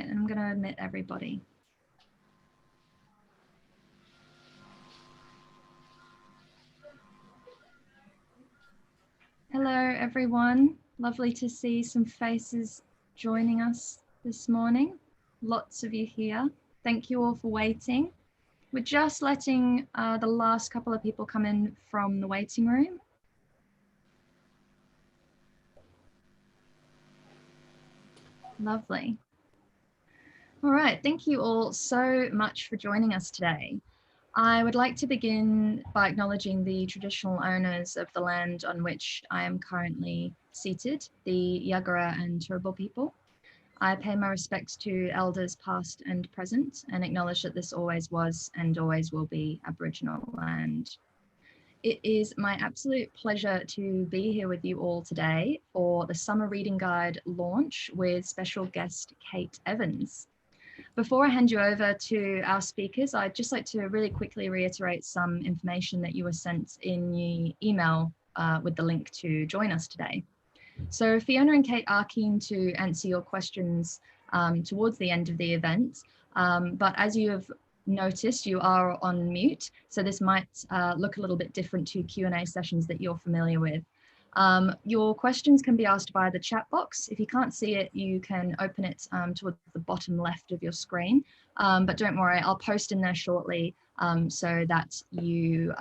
and I'm going to admit everybody. Hello, everyone. Lovely to see some faces joining us this morning. Lots of you here. Thank you all for waiting. We're just letting the last couple of people come in from the waiting room. Lovely. All right, thank you all so much for joining us today. I would like to begin by acknowledging the traditional owners of the land on which I am currently seated, the Yagara and Turrbal people. I pay my respects to elders past and present and acknowledge that this always was and always will be Aboriginal land. It is my absolute pleasure to be here with you all today for the Summer Reading Guide launch with special guest Kate Evans. Before I hand you over to our speakers, I'd just like to really quickly reiterate some information that you were sent in the email with the link to join us today. So Fiona and Kate are keen to answer your questions towards the end of the event, but as you have noticed, you are on mute, so this might look a little bit different to Q&A sessions that you're familiar with. Your questions can be asked via the chat box. If you can't see it, you can open it towards the bottom left of your screen. But don't worry, I'll post in there shortly so that you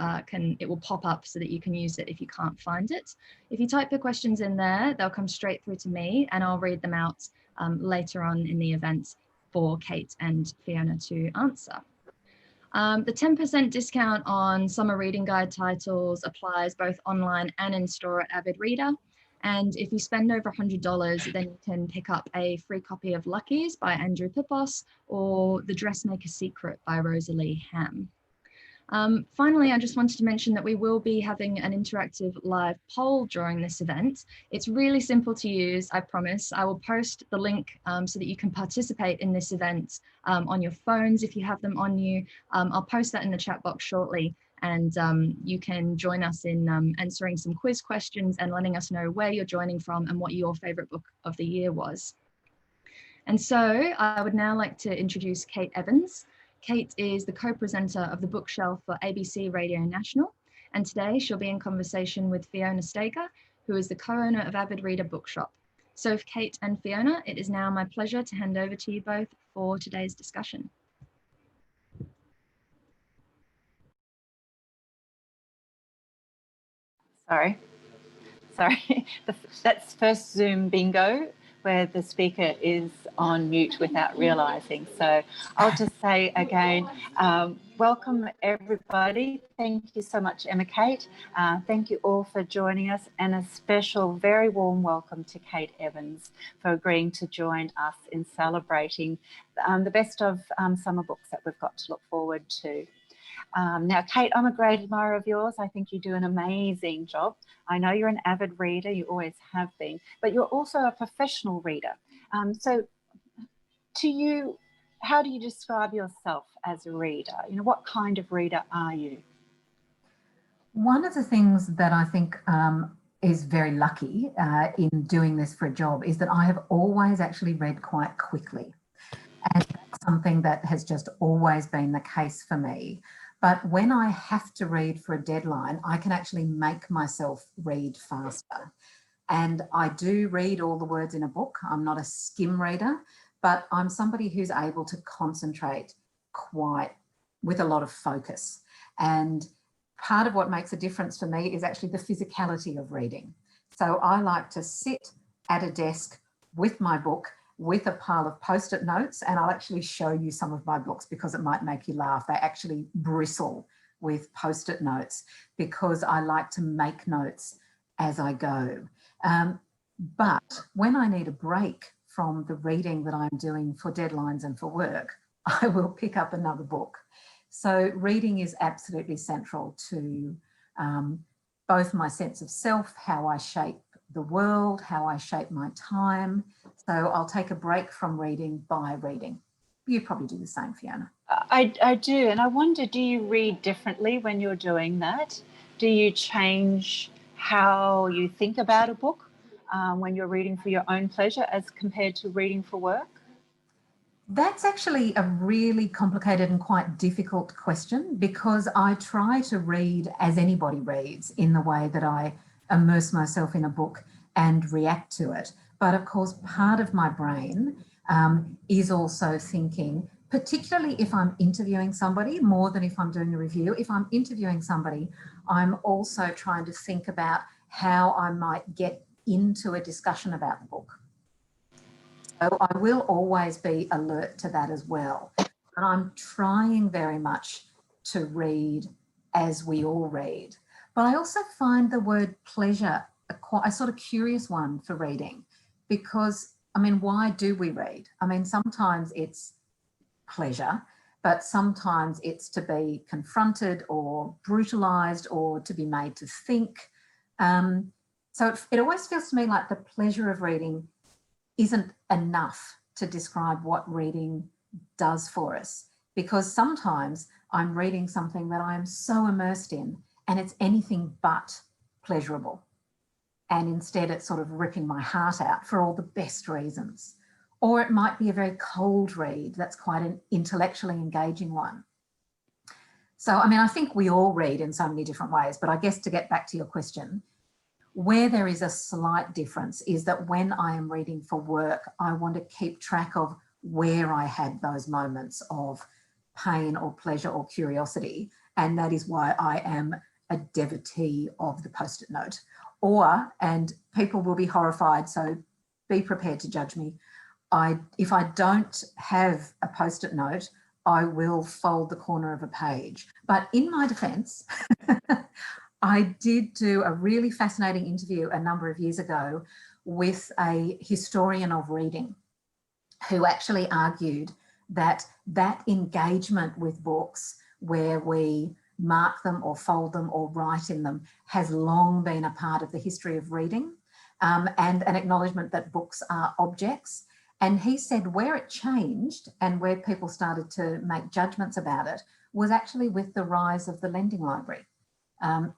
it will pop up so that you can use it if you can't find it. If you type your questions in there, they'll come straight through to me and I'll read them out later on in the event for Kate and Fiona to answer. The 10% discount on Summer Reading Guide titles applies both online and in store at Avid Reader. And if you spend over $100, then you can pick up a free copy of Lucky's by Andrew Pipos or The Dressmaker's Secret by Rosalie Ham. Finally, I just wanted to mention that we will be having an interactive live poll during this event. It's really simple to use, I promise. I will post the link so that you can participate in this event on your phones if you have them on you. I'll post that in the chat box shortly, and you can join us in answering some quiz questions and letting us know where you're joining from and what your favourite book of the year was. And so I would now like to introduce Kate Evans. Kate is the co-presenter of The Bookshelf for ABC Radio National, and today she'll be in conversation with Fiona Steger, who is the co-owner of Avid Reader Bookshop. So for Kate and Fiona, it is now my pleasure to hand over to you both for today's discussion. Sorry, that's first Zoom bingo where the speaker is on mute without realising. So I'll just say again, welcome everybody. Thank you so much, Emma Kate. Thank you all for joining us, and a special, very warm welcome to Kate Evans for agreeing to join us in celebrating the best of summer books that we've got to look forward to. Now, Kate, I'm a great admirer of yours. I think you do an amazing job. I know you're an avid reader, you always have been, but you're also a professional reader. So to you, how do you describe yourself as a reader? You know, what kind of reader are you? One of the things that I think is very lucky in doing this for a job is that I have always actually read quite quickly. And that's something that has just always been the case for me. But when I have to read for a deadline, I can actually make myself read faster. And I do read all the words in a book. I'm not a skim reader, but I'm somebody who's able to concentrate quite with a lot of focus. And part of what makes a difference for me is actually the physicality of reading. So I like to sit at a desk with my book, with a pile of post-it notes, and I'll actually show you some of my books because it might make you laugh. They actually bristle with post-it notes because I like to make notes as I go. But when I need a break from the reading that I'm doing for deadlines and for work, I will pick up another book. So reading is absolutely central to both my sense of self, how I shape the world, how I shape my time. So I'll take a break from reading by reading. You probably do the same, Fiona. I do, and I wonder, do you read differently when you're doing that? Do you change how you think about a book when you're reading for your own pleasure as compared to reading for work? That's actually a really complicated and quite difficult question, because I try to read as anybody reads, in the way that I immerse myself in a book and react to it. But of course, part of my brain is also thinking, particularly if I'm interviewing somebody, more than if I'm doing a review. If I'm interviewing somebody, I'm also trying to think about how I might get into a discussion about the book. So I will always be alert to that as well. But I'm trying very much to read as we all read. But I also find the word pleasure a sort of curious one for reading, because, I mean, why do we read? I mean, sometimes it's pleasure, but sometimes it's to be confronted or brutalised or to be made to think. So it always feels to me like the pleasure of reading isn't enough to describe what reading does for us, because sometimes I'm reading something that I am so immersed in and it's anything but pleasurable, and instead it's sort of ripping my heart out for all the best reasons. Or it might be a very cold read that's quite an intellectually engaging one. So, I mean, I think we all read in so many different ways, but I guess to get back to your question, where there is a slight difference is that when I am reading for work, I want to keep track of where I had those moments of pain or pleasure or curiosity. And that is why I am a devotee of the Post-it note. And people will be horrified, so be prepared to judge me, if I don't have a Post-it note, I will fold the corner of a page. But in my defence, I did do a really fascinating interview a number of years ago with a historian of reading, who actually argued that engagement with books, where we mark them or fold them or write in them, has long been a part of the history of reading, and an acknowledgement that books are objects. And he said where it changed and where people started to make judgments about it was actually with the rise of the lending library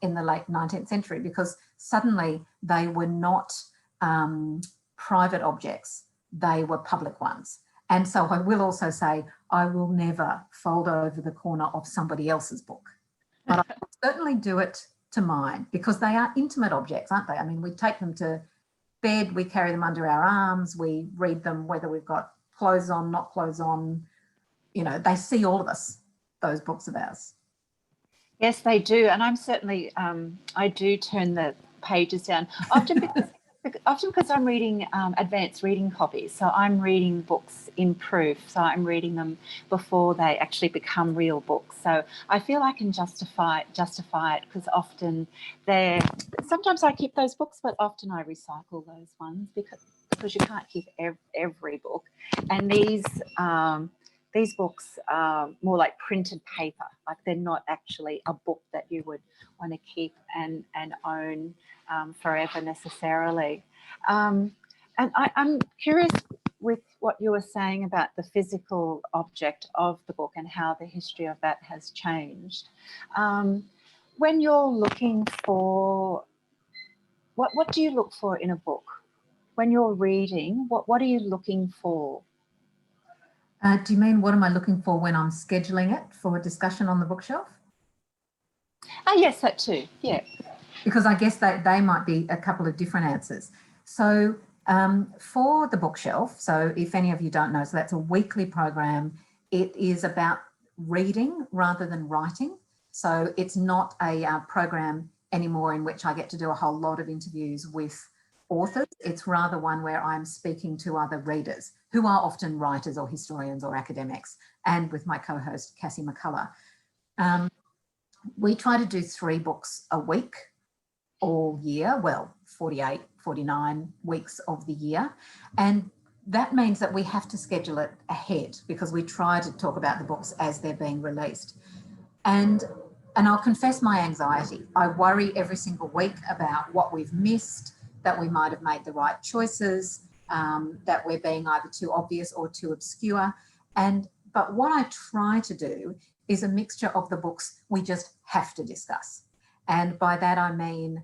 in the late 19th century, because suddenly they were not private objects, they were public ones. And so I will also say I will never fold over the corner of somebody else's book, but I will certainly do it to mine, because they are intimate objects, aren't they? I mean, we take them to bed, we carry them under our arms, we read them whether we've got clothes on, not clothes on. You know, they see all of us, those books of ours. Yes, they do. And I'm certainly, I do turn the pages down, often because I'm reading advanced reading copies. So I'm reading books in proof. So I'm reading them before they actually become real books. So I feel I can justify it because often sometimes I keep those books, but often I recycle those ones because you can't keep every book. And these books are more like printed paper, like they're not actually a book that you would want to keep and own forever necessarily. And I'm curious with what you were saying about the physical object of the book and how the history of that has changed. When you're looking for, what do you look for in a book? When you're reading, what are you looking for? Do you mean what am I looking for when I'm scheduling it for discussion on the bookshelf? Yes, that too, yeah. Because I guess they might be a couple of different answers. So for the bookshelf, so if any of you don't know, so that's a weekly program. It is about reading rather than writing. So it's not a program anymore in which I get to do a whole lot of interviews with authors. It's rather one where I'm speaking to other readers who are often writers or historians or academics, and with my co-host Cassie McCullough. We try to do 3 books a week all year, well, 48, 49 weeks of the year. And that means that we have to schedule it ahead, because we try to talk about the books as they're being released. And I'll confess my anxiety. I worry every single week about what we've missed, that we might have made the right choices, that we're being either too obvious or too obscure. But what I try to do is a mixture of the books we just have to discuss. And by that I mean,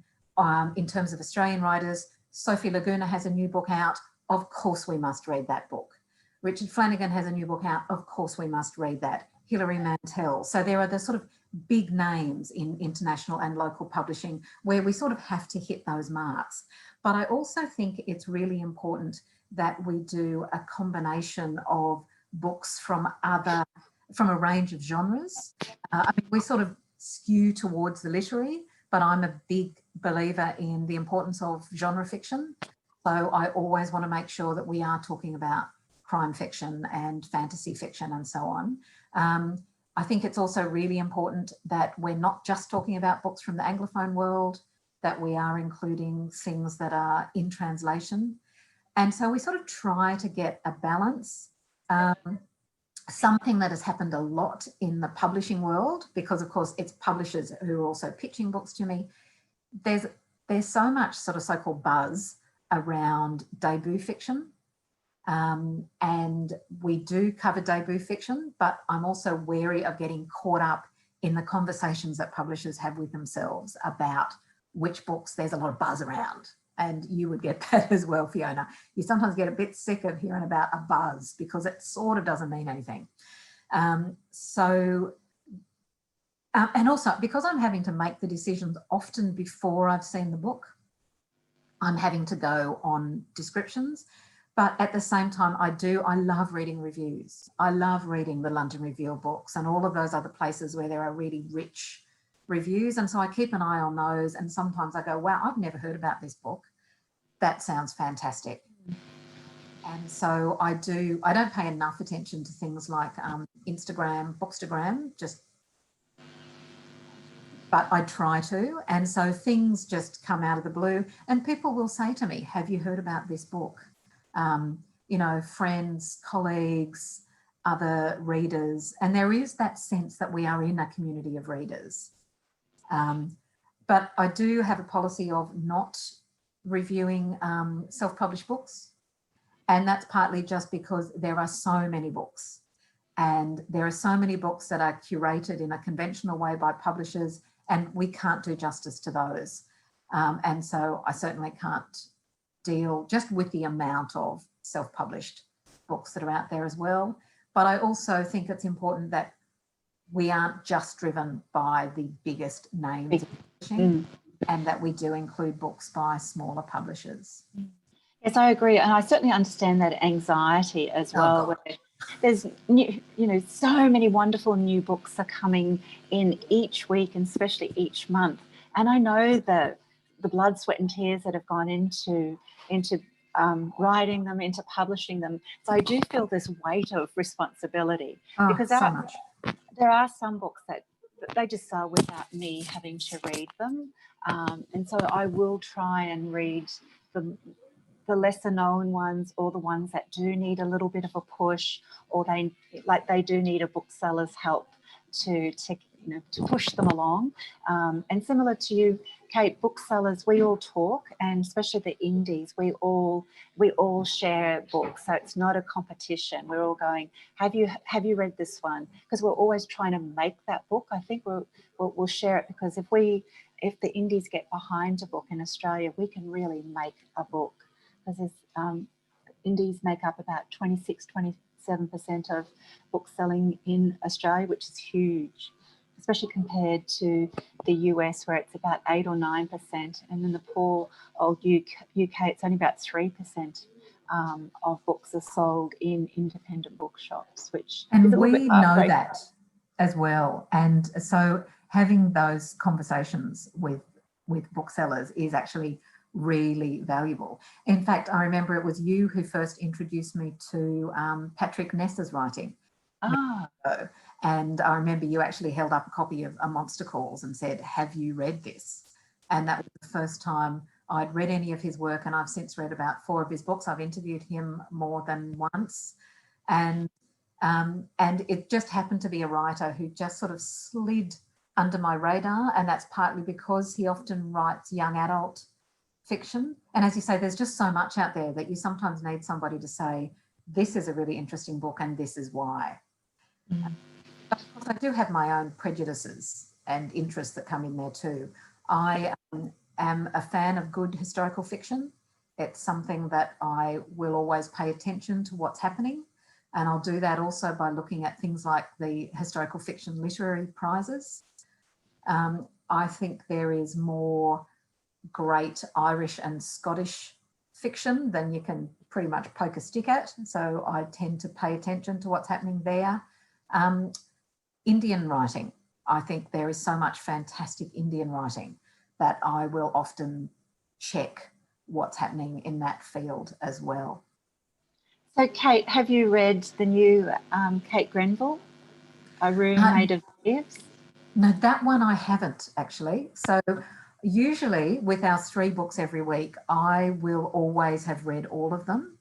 in terms of Australian writers, Sophie Laguna has a new book out. Of course we must read that book. Richard Flanagan has a new book out. Of course, we must read that. Hilary Mantel. So there are the sort of big names in international and local publishing where we sort of have to hit those marks. But I also think it's really important that we do a combination of books from a range of genres. I mean, we sort of skew towards the literary, but I'm a big believer in the importance of genre fiction. So I always want to make sure that we are talking about crime fiction and fantasy fiction and so on. I think it's also really important that we're not just talking about books from the Anglophone world, that we are including things that are in translation. And so we sort of try to get a balance. Something that has happened a lot in the publishing world, because of course it's publishers who are also pitching books to me. There's so much sort of so-called buzz around debut fiction. And we do cover debut fiction, but I'm also wary of getting caught up in the conversations that publishers have with themselves about which books there's a lot of buzz around. And you would get that as well, Fiona. You sometimes get a bit sick of hearing about a buzz because it sort of doesn't mean anything. And also because I'm having to make the decisions often before I've seen the book, I'm having to go on descriptions. But at the same time, I love reading reviews. I love reading the London Review of Books and all of those other places where there are really rich reviews. And so I keep an eye on those. And sometimes I go, wow, I've never heard about this book. That sounds fantastic. And so I don't pay enough attention to things like Instagram, Bookstagram, but I try to. And so things just come out of the blue and people will say to me, have you heard about this book? You know, friends, colleagues, other readers, and there is that sense that we are in a community of readers. But I do have a policy of not reviewing self-published books, and that's partly just because there are so many books, and there are so many books that are curated in a conventional way by publishers, and we can't do justice to those. And so I certainly can't deal just with the amount of self-published books that are out there as well. But I also think it's important that we aren't just driven by the biggest names of publishing, and that we do include books by smaller publishers. Yes, I agree. And I certainly understand that anxiety as well. Where there's so many wonderful new books are coming in each week and especially each month. And I know that the blood, sweat and tears that have gone into writing them, into publishing them. So I do feel this weight of responsibility because there are some books that they just sell without me having to read them. And so I will try and read the lesser known ones, or the ones that do need a little bit of a push, or they do need a bookseller's help to push them along. And similar to you, Kate, booksellers, we all talk, and especially the indies, we all share books. So it's not a competition. We're all going, have you read this one? Because we're always trying to make that book. I think we'll share it, because if the indies get behind a book in Australia, we can really make a book, because indies make up about 26-27% of book selling in Australia, which is huge, especially compared to the US, where it's about 8 or 9%, and in the poor old UK, it's only about 3% of books are sold in independent bookshops, and we know that as well. And so having those conversations with booksellers is actually really valuable. In fact, I remember it was you who first introduced me to Patrick Ness's writing. And I remember you actually held up a copy of A Monster Calls and said, have you read this? And that was the first time I'd read any of his work, and I've since read about 4 of his books. I've interviewed him more than once. And it just happened to be a writer who just sort of slid under my radar, and that's partly because he often writes young adult fiction. And as you say, there's just so much out there that you sometimes need somebody to say, this is a really interesting book and this is why. But of course, I do have my own prejudices and interests that come in there too. I am a fan of good historical fiction. It's something that I will always pay attention to what's happening. And I'll do that also by looking at things like the historical fiction literary prizes. I think there is more great Irish and Scottish fiction than you can pretty much poke a stick at. So I tend to pay attention to what's happening there. Indian writing. I think there is so much fantastic Indian writing that I will often check what's happening in that field as well. So, Kate, have you read the new Kate Grenville, A Room Made of Leaves? No, that one I haven't actually. So usually with our 3 books every week, I will always have read all of them.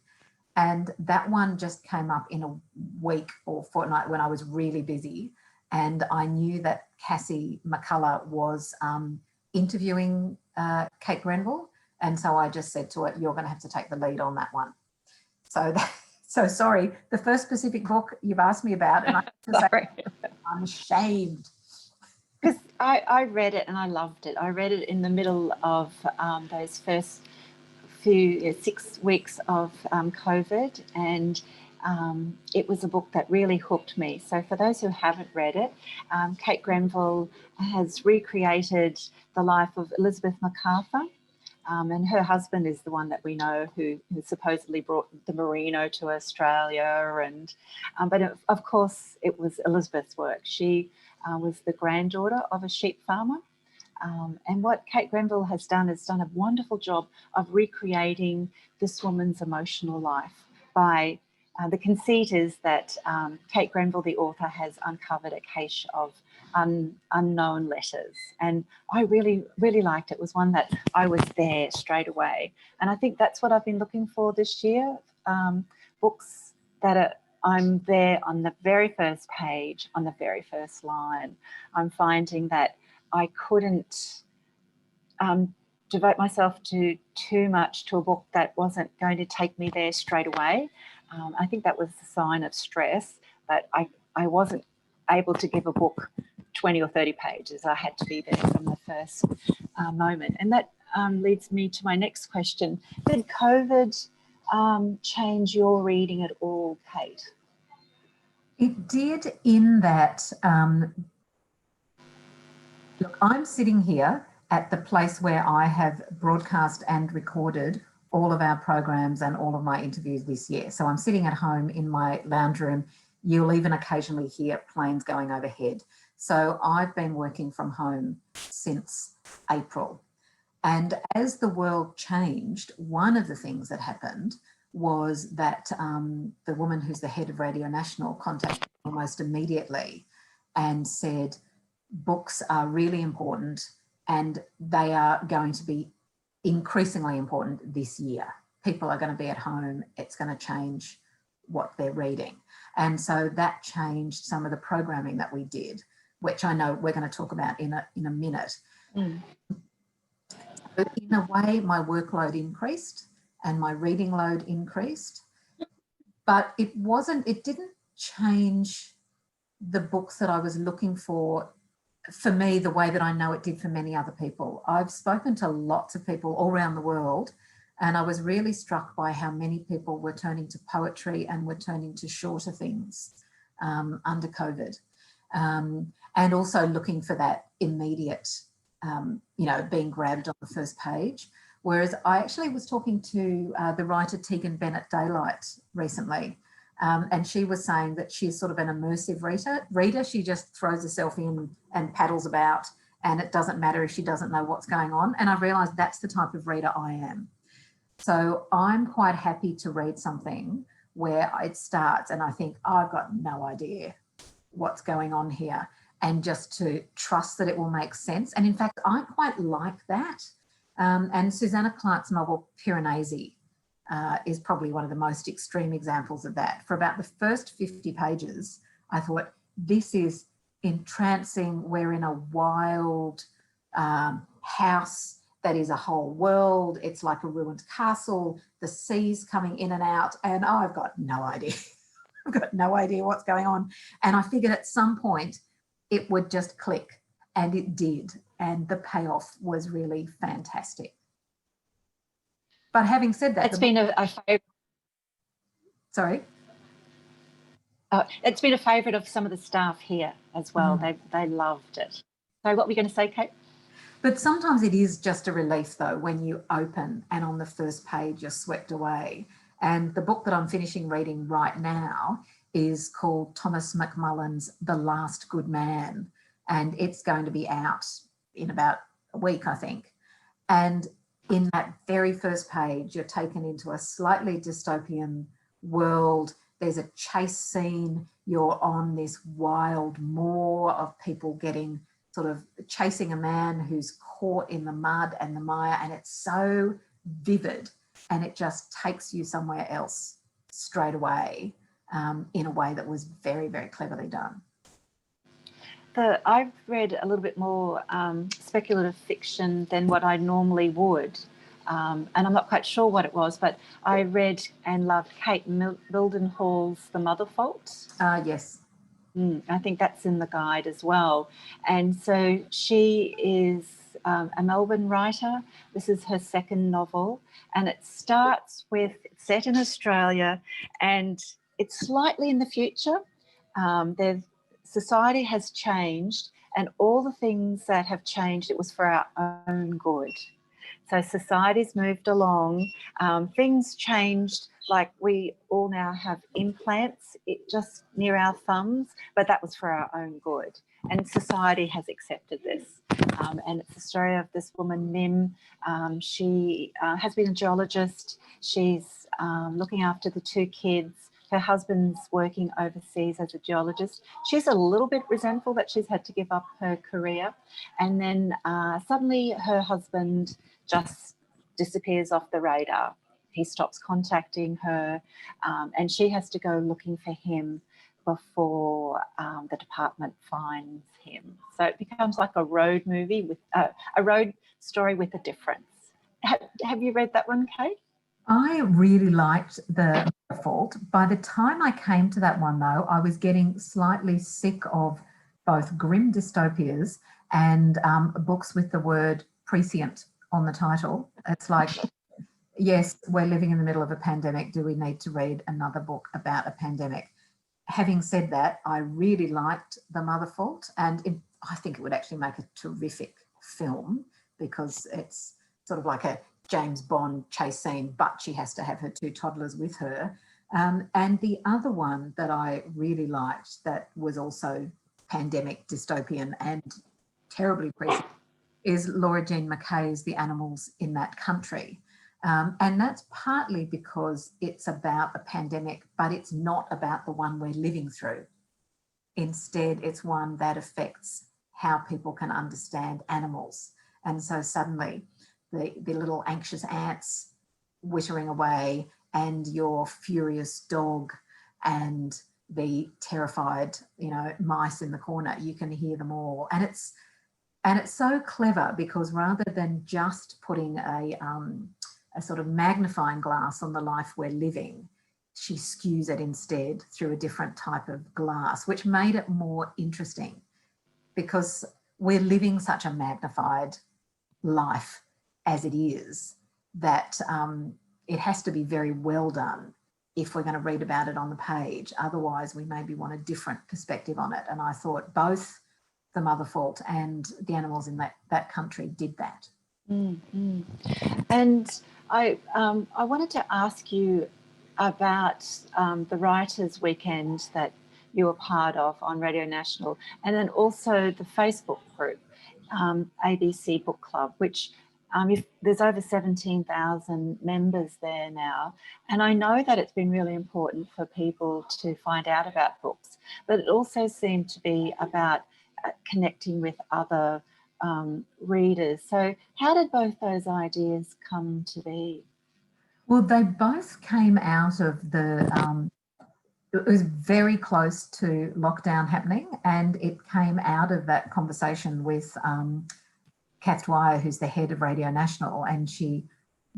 And that one just came up in a week or fortnight when I was really busy. And I knew that Cassie McCullough was interviewing Kate Grenville. And so I just said to her, you're going to have to take the lead on that one. So sorry, the first specific book you've asked me about, and I have to say, I'm ashamed. Because I read it and I loved it. I read it in the middle of those first 6 weeks of COVID, and it was a book that really hooked me. So for those who haven't read it, Kate Grenville has recreated the life of Elizabeth MacArthur. And her husband is the one that we know who supposedly brought the merino to Australia. And but of course, it was Elizabeth's work. She was the granddaughter of a sheep farmer. And what Kate Grenville has done a wonderful job of recreating this woman's emotional life by the conceit is that Kate Grenville, the author, has uncovered a cache of unknown letters. And I really, really liked it. It was one that I was there straight away. And I think that's what I've been looking for this year, books that I'm there on the very first page, on the very first line. I'm finding that I couldn't devote myself to too much to a book that wasn't going to take me there straight away. I think that was a sign of stress, but I wasn't able to give a book 20 or 30 pages. I had to be there from the first moment. And that leads me to my next question. Did COVID change your reading at all, Kate? It did, in that, look, I'm sitting here at the place where I have broadcast and recorded all of our programs and all of my interviews this year. So I'm sitting at home in my lounge room. You'll even occasionally hear planes going overhead. So I've been working from home since April. And as the world changed, one of the things that happened was that the woman who's the head of Radio National contacted me almost immediately and said, books are really important and they are going to be increasingly important this year. People are going to be at home. It's going to change what they're reading. And so that changed some of the programming that we did, which I know we're going to talk about in a minute. But in a way, my workload increased and my reading load increased, but it didn't change the books that I was looking for me the way that I know it did for many other people. I've spoken to lots of people all around the world, and I was really struck by how many people were turning to poetry and were turning to shorter things under COVID, and also looking for that immediate, being grabbed on the first page. Whereas I actually was talking to the writer Tegan Bennett Daylight recently, and she was saying that she's sort of an immersive reader. She just throws herself in and paddles about, and it doesn't matter if she doesn't know what's going on. And I realised that's the type of reader I am. So I'm quite happy to read something where it starts and I think, I've got no idea what's going on here, and just to trust that it will make sense. And in fact, I quite like that. And Susanna Clarke's novel Piranesi is probably one of the most extreme examples of that. For about the first 50 pages, I thought, this is entrancing. We're in a wild house that is a whole world. It's like a ruined castle, the sea's coming in and out, and I've got no idea. I've got no idea what's going on. And I figured at some point it would just click, and it did. And the payoff was really fantastic. But having said that, it's been a favourite. Sorry? It's been a favourite of some of the staff here as well. They loved it. So what were you going to say, Kate? But sometimes it is just a relief, though, when you open and on the first page you're swept away. And the book that I'm finishing reading right now is called Thomas McMullen's The Last Good Man, and it's going to be out in about a week, I think. And in that very first page, you're taken into a slightly dystopian world. There's a chase scene. You're on this wild moor of people getting sort of chasing a man who's caught in the mud and the mire, and it's so vivid and it just takes you somewhere else straight away, in a way that was very, very cleverly done. I've read a little bit more speculative fiction than what I normally would, and I'm not quite sure what it was, but I read and loved Kate Mildenhall's The Mother Fault. Yes. I think that's in the guide as well. And so she is a Melbourne writer. This is her second novel, and it starts with, it's set in Australia, and it's slightly in the future. Society has changed, and all the things that have changed, it was for our own good. So society's moved along, things changed, like we all now have implants just near our thumbs, but that was for our own good. And society has accepted this. And it's the story of this woman, Mim. She has been a geologist. She's looking after the two kids. Her husband's working overseas as a geologist. She's a little bit resentful that she's had to give up her career. And then suddenly her husband just disappears off the radar. He stops contacting her, and she has to go looking for him before the department finds him. So it becomes like a road movie with a road story with a difference. Have you read that one, Kate? I really liked The Fault. By the time I came to that one, though, I was getting slightly sick of both grim dystopias and books with the word prescient on the title. It's like, yes, we're living in the middle of a pandemic. Do we need to read another book about a pandemic? Having said that, I really liked The Mother Fault, and I think it would actually make a terrific film, because it's sort of like a James Bond chase scene, but she has to have her two toddlers with her. And the other one that I really liked that was also pandemic, dystopian and terribly prescient is Laura Jean McKay's The Animals in That Country. And that's partly because it's about a pandemic, but it's not about the one we're living through. Instead, it's one that affects how people can understand animals. And so suddenly the little anxious ants wittering away, and your furious dog, and the terrified, mice in the corner, you can hear them all. And it's so clever, because rather than just putting a sort of magnifying glass on the life we're living, she skews it instead through a different type of glass, which made it more interesting, because we're living such a magnified life as it is, that it has to be very well done if we're going to read about it on the page. Otherwise, we maybe want a different perspective on it. And I thought both The Mother Fault and The Animals in That Country did that. Mm-hmm. And I wanted to ask you about the Writers' Weekend that you were part of on Radio National, and then also the Facebook group, ABC Book Club, which there's over 17,000 members there now. And I know that it's been really important for people to find out about books, but it also seemed to be about connecting with other readers. So how did both those ideas come to be? Well, they both came out of it was very close to lockdown happening, and it came out of that conversation with Kath Dwyer, who's the head of Radio National, and she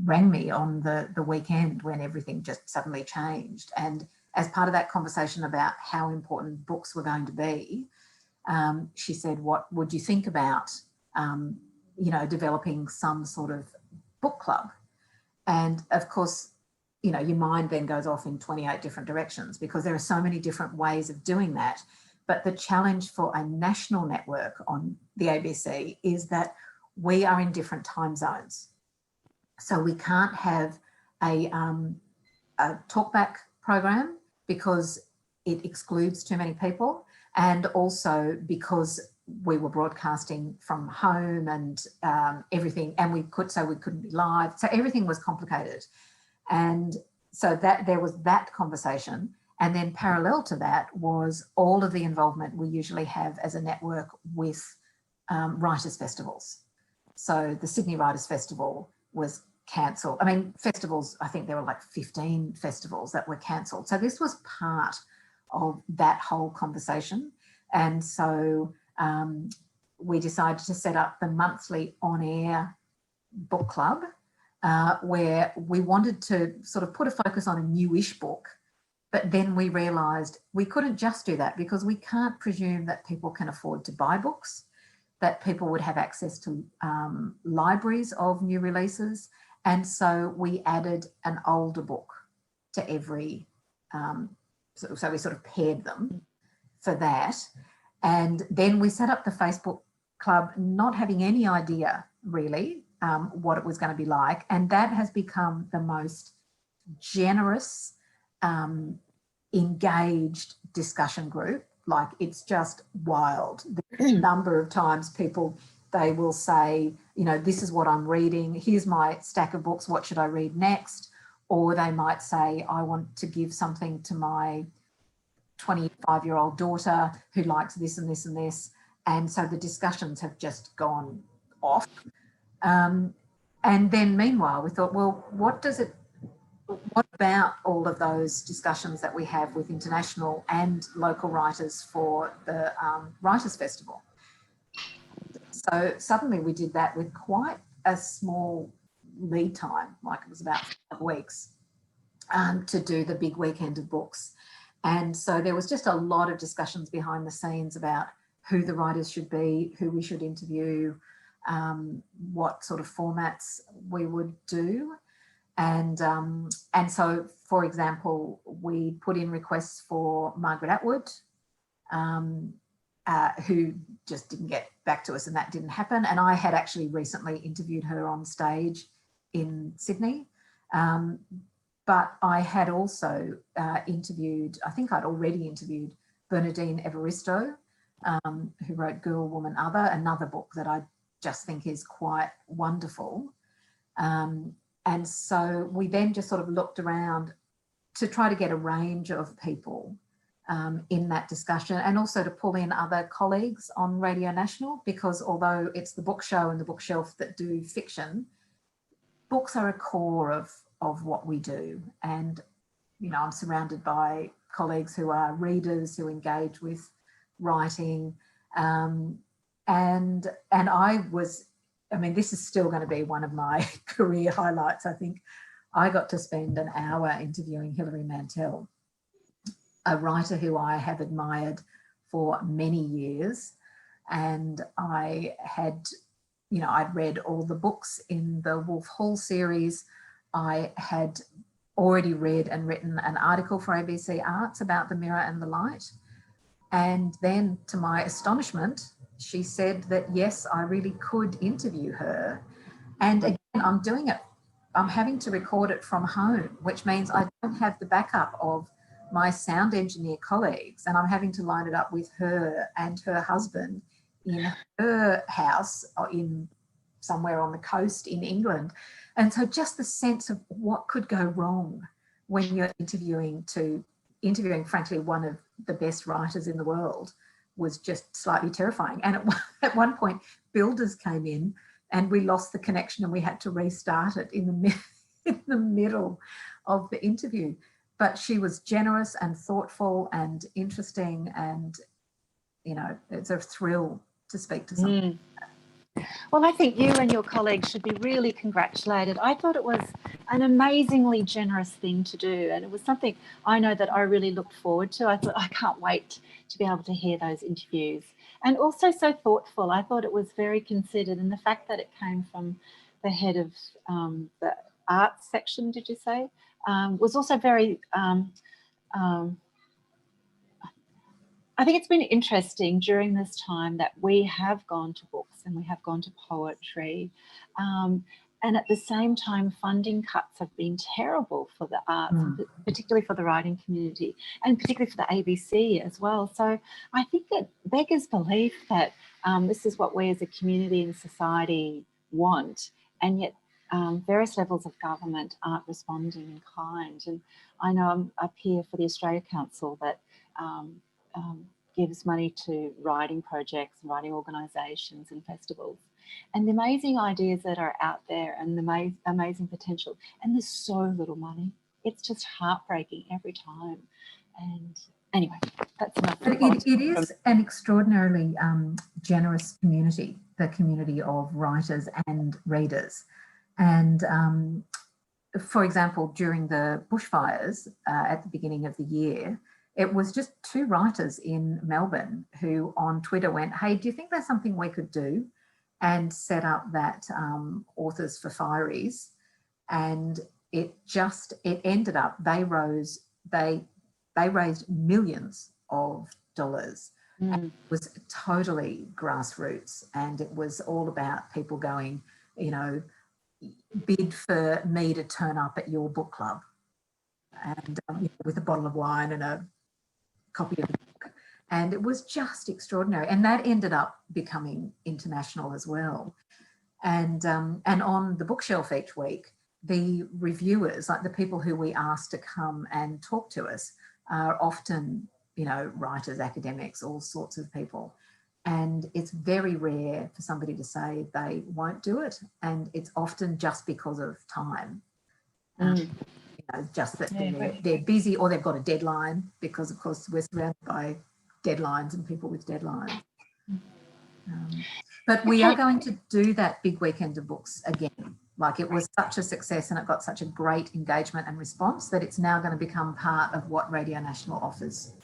rang me on the weekend when everything just suddenly changed. And as part of that conversation about how important books were going to be, she said, what would you think about, developing some sort of book club? And of course, you know, your mind then goes off in 28 different directions because there are so many different ways of doing that. But the challenge for a national network on the ABC is that we are in different time zones. So we can't have a talkback program because it excludes too many people, and also because we were broadcasting from home and everything, and we couldn't be live. So everything was complicated. And so that there was that conversation. And then parallel to that was all of the involvement we usually have as a network with writers' festivals. So the Sydney Writers' Festival was cancelled. I mean, festivals, I think there were like 15 festivals that were cancelled. So this was part of that whole conversation. And so we decided to set up the monthly on-air book club, where we wanted to sort of put a focus on a newish book. But then we realised we couldn't just do that because we can't presume that people can afford to buy books, that people would have access to libraries of new releases. And so we added an older book to every, so we sort of paired them for that. And then we set up the Facebook club, not having any idea really what it was going to be like. And that has become the most generous, engaged discussion group. Like, it's just wild. The number of times people, they will say, you know, this is what I'm reading. Here's my stack of books. What should I read next? Or they might say, I want to give something to my 25-year-old daughter who likes this and this and this. And so the discussions have just gone off. And then meanwhile, we thought, well, what about all of those discussions that we have with international and local writers for the Writers' Festival? So suddenly we did that with quite a small lead time, like it was about 5 weeks, to do the big weekend of books. And so there was just a lot of discussions behind the scenes about who the writers should be, who we should interview, what sort of formats we would do. And so, for example, we put in requests for Margaret Atwood, who just didn't get back to us, and that didn't happen. And I had actually recently interviewed her on stage in Sydney. But I had also interviewed, I think I'd already interviewed Bernardine Evaristo, who wrote Girl, Woman, Other, another book that I just think is quite wonderful. And so we then just sort of looked around to try to get a range of people in that discussion, and also to pull in other colleagues on Radio National, because although it's the book show and the bookshelf that do fiction, books are a core of what we do. And, you know, I'm surrounded by colleagues who are readers, who engage with writing. And I mean, this is still going to be one of my career highlights. I think I got to spend an hour interviewing Hilary Mantel, a writer who I have admired for many years. And I had, you know, I'd read all the books in the Wolf Hall series. I had already read and written an article for ABC Arts about The Mirror and the Light. And then, to my astonishment, she said that, yes, I really could interview her. And again, I'm doing it, I'm having to record it from home, which means I don't have the backup of my sound engineer colleagues, and I'm having to line it up with her and her husband in her house in somewhere on the coast in England. And so just the sense of what could go wrong when you're interviewing, frankly, one of the best writers in the world was just slightly terrifying. And at one point, builders came in and we lost the connection and we had to restart it in the middle of the interview. But she was generous and thoughtful and interesting, and, you know, it's a thrill to speak to someone. Well, I think you and your colleagues should be really congratulated. I thought it was an amazingly generous thing to do, and it was something I know that I really looked forward to. I thought, I can't wait to be able to hear those interviews, and also so thoughtful. I thought it was very considered, and the fact that it came from the head of the arts section, did you say, was also very, I think it's been interesting during this time that we have gone to books and we have gone to poetry. And at the same time, funding cuts have been terrible for the arts, particularly for the writing community and particularly for the ABC as well. So I think it beggars belief that this is what we as a community and society want, and yet various levels of government aren't responding in kind. And I know I'm up here for the Australia Council that gives money to writing projects, writing organisations and festivals. And the amazing ideas that are out there and the amazing potential. And there's so little money. It's just heartbreaking every time. And anyway, that's enough. But it is an extraordinarily generous community, the community of writers and readers. And for example, during the bushfires at the beginning of the year, it was just 2 writers in Melbourne who on Twitter went, hey, do you think there's something we could do? And set up that Authors for Fireys. And it ended up, they raised millions of dollars. And it was totally grassroots, and it was all about people going, you know, bid for me to turn up at your book club, and with a bottle of wine and a copy of the book. And it was just extraordinary. And that ended up becoming international as well. And on the bookshelf each week, the reviewers, like the people who we asked to come and talk to us, are often, you know, writers, academics, all sorts of people. And it's very rare for somebody to say they won't do it. And it's often just because of time. You know, just that they're busy, or they've got a deadline, because of course we're surrounded by deadlines and people with deadlines. But we are going to do that big weekend of books again. Like, it was such a success and it got such a great engagement and response that it's now going to become part of what Radio National offers.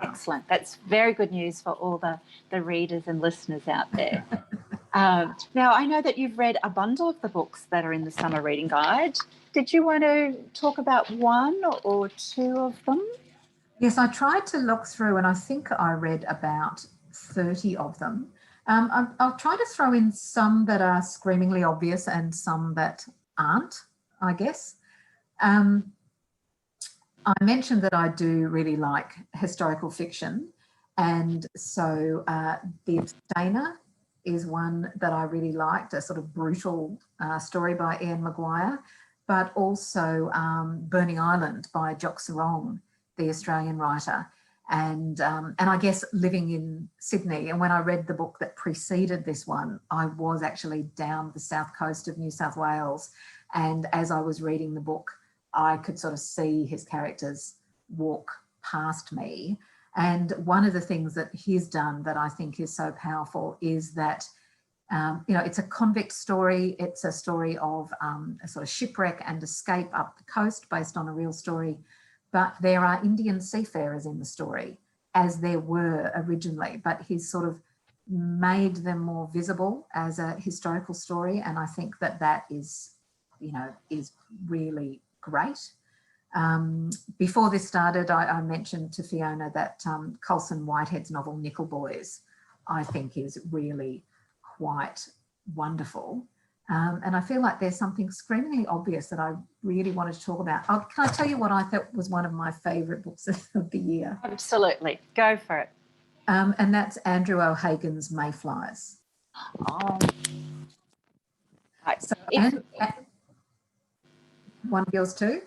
Excellent. That's very good news for all the readers and listeners out there. Now, I know that you've read a bundle of the books that are in the Summer Reading Guide. Did you want to talk about 1 or 2 of them? Yes, I tried to look through, and I think I read about 30 of them. I'll try to throw in some that are screamingly obvious and some that aren't, I guess. I mentioned that I do really like historical fiction, and so The Abstainer is one that I really liked, a sort of brutal story by Ian Maguire, but also Burning Island by Jock Sarong, the Australian writer. And I guess living in Sydney, and when I read the book that preceded this one, I was actually down the south coast of New South Wales. And as I was reading the book, I could sort of see his characters walk past me. And one of the things that he's done that I think is so powerful is that, it's a convict story. It's a story of a sort of shipwreck and escape up the coast based on a real story. But there are Indian seafarers in the story, as there were originally, but he's sort of made them more visible as a historical story. And I think that is really great. Before this started, I mentioned to Fiona that Colson Whitehead's novel Nickel Boys, I think, is really quite wonderful. And I feel like there's something screamingly obvious that I really wanted to talk about. Can I tell you what I thought was one of my favourite books of the year? Absolutely. Go for it. And that's Andrew O'Hagan's Mayflies. Oh. Right. So, one of yours too?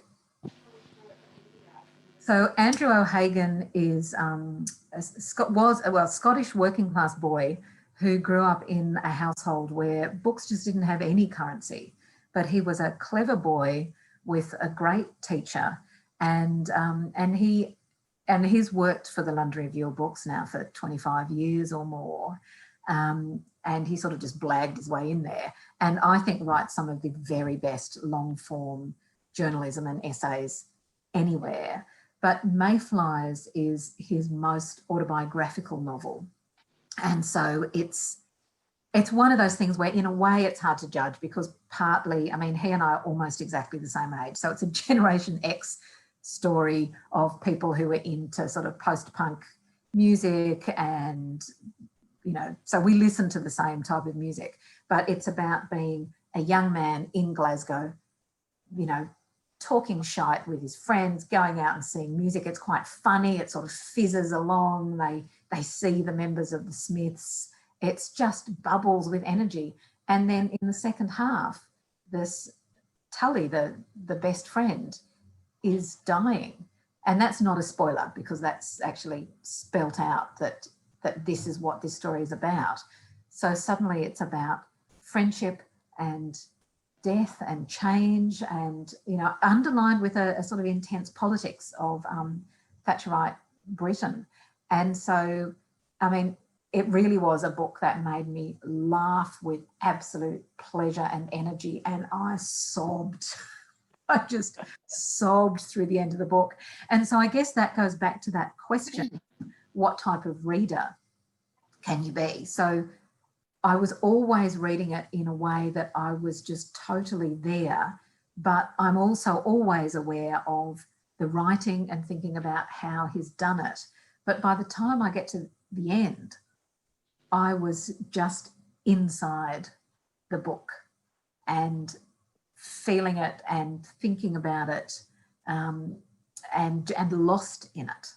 So Andrew O'Hagan is a Scottish working class boy who grew up in a household where books just didn't have any currency. But he was a clever boy with a great teacher, and he's worked for the London Review of Books now for 25 years or more. And he sort of just blagged his way in there. And I think writes some of the very best long form journalism and essays anywhere. But Mayflies is his most autobiographical novel. And so it's it's one of those things where in a way it's hard to judge because partly, I mean, he and I are almost exactly the same age. So it's a Generation X story of people who are into sort of post-punk music and, you know, so we listen to the same type of music, but it's about being a young man in Glasgow, you know, talking shite with his friends, going out and seeing music. It's quite funny. It sort of fizzes along. They see the members of the Smiths. It's just bubbles with energy. And then in the second half, this Tully, the best friend, is dying. And that's not a spoiler because that's actually spelt out that this is what this story is about. So suddenly it's about friendship and death and change and, you know, underlined with a sort of intense politics of Thatcherite Britain. And so, I mean, it really was a book that made me laugh with absolute pleasure and energy, and I sobbed. I just sobbed through the end of the book. And so I guess that goes back to that question, what type of reader can you be? So I was always reading it in a way that I was just totally there, but I'm also always aware of the writing and thinking about how he's done it. But by the time I get to the end, I was just inside the book and feeling it and thinking about it and lost in it.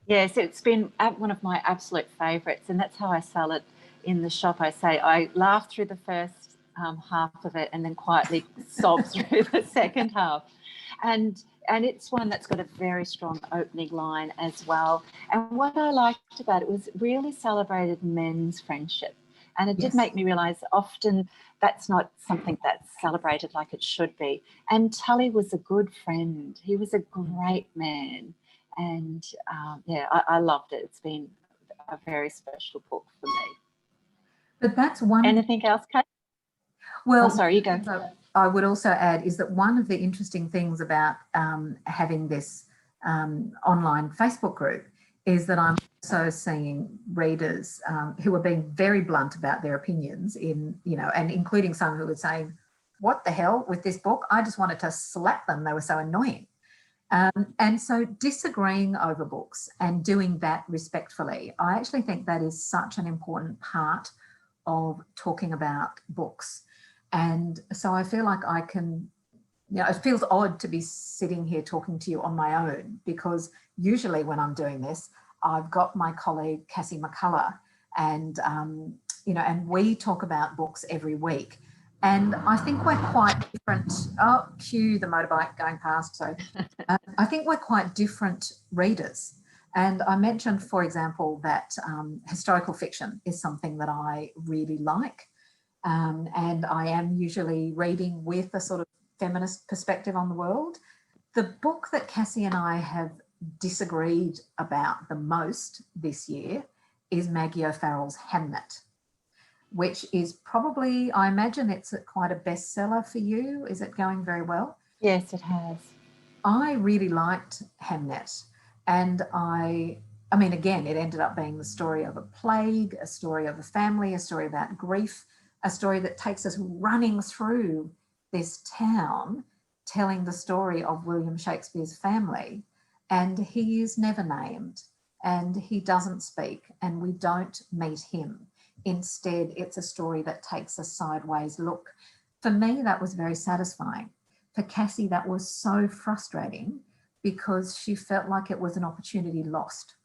Yes, it's been one of my absolute favourites, and that's how I sell it in the shop. I say I laughed through the first half of it and then quietly sobbed through the second half. And it's one that's got a very strong opening line as well. And what I liked about it was really celebrated men's friendship. And it did make me realise often that's not something that's celebrated like it should be. And Tully was a good friend. He was a great man. And, I loved it. It's been a very special book for me. But that's one... Anything else, Kate? Well, oh, sorry, you go. I would also add is that one of the interesting things about having this online Facebook group is that I'm also seeing readers who are being very blunt about their opinions in, you know, and including some who are saying, what the hell with this book? I just wanted to slap them. They were so annoying. And so disagreeing over books and doing that respectfully, I actually think that is such an important part of talking about books. And so I feel like I can, you know, it feels odd to be sitting here talking to you on my own because usually when I'm doing this, I've got my colleague Cassie McCullough and, you know, and we talk about books every week. And I think we're quite different. Oh, cue the motorbike going past. So I think we're quite different readers. And I mentioned, for example, that historical fiction is something that I really like. And I am usually reading with a sort of feminist perspective on the world. The book that Cassie and I have disagreed about the most this year is Maggie O'Farrell's Hamnet, which is probably, I imagine it's quite a bestseller for you. Is it going very well? Yes, it has. I really liked Hamnet. And I mean, again, it ended up being the story of a plague, a story of a family, a story about grief, a story that takes us running through this town, telling the story of William Shakespeare's family. And he is never named and he doesn't speak and we don't meet him. Instead, it's a story that takes a sideways look. For me, that was very satisfying. For Cassie, that was so frustrating because she felt like it was an opportunity lost.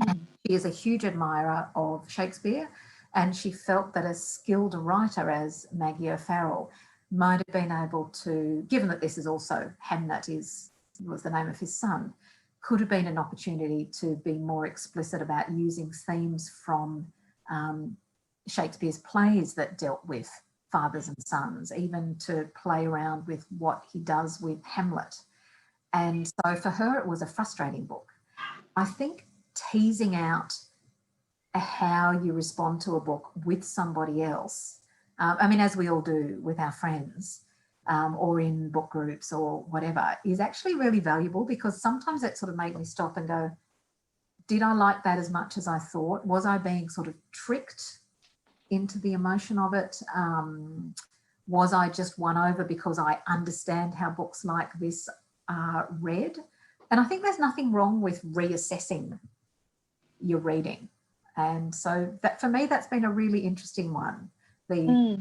And she is a huge admirer of Shakespeare, and she felt that a skilled writer as Maggie O'Farrell might have been able to, given that this is also Hamnet was the name of his son, could have been an opportunity to be more explicit about using themes from Shakespeare's plays that dealt with fathers and sons, even to play around with what he does with Hamlet. And so for her, it was a frustrating book. I think teasing out how you respond to a book with somebody else, I mean, as we all do with our friends or in book groups or whatever, is actually really valuable because sometimes it sort of made me stop and go, did I like that as much as I thought? Was I being sort of tricked into the emotion of it? Was I just won over because I understand how books like this are read? And I think there's nothing wrong with reassessing your reading. And so that, for me, that's been a really interesting one. The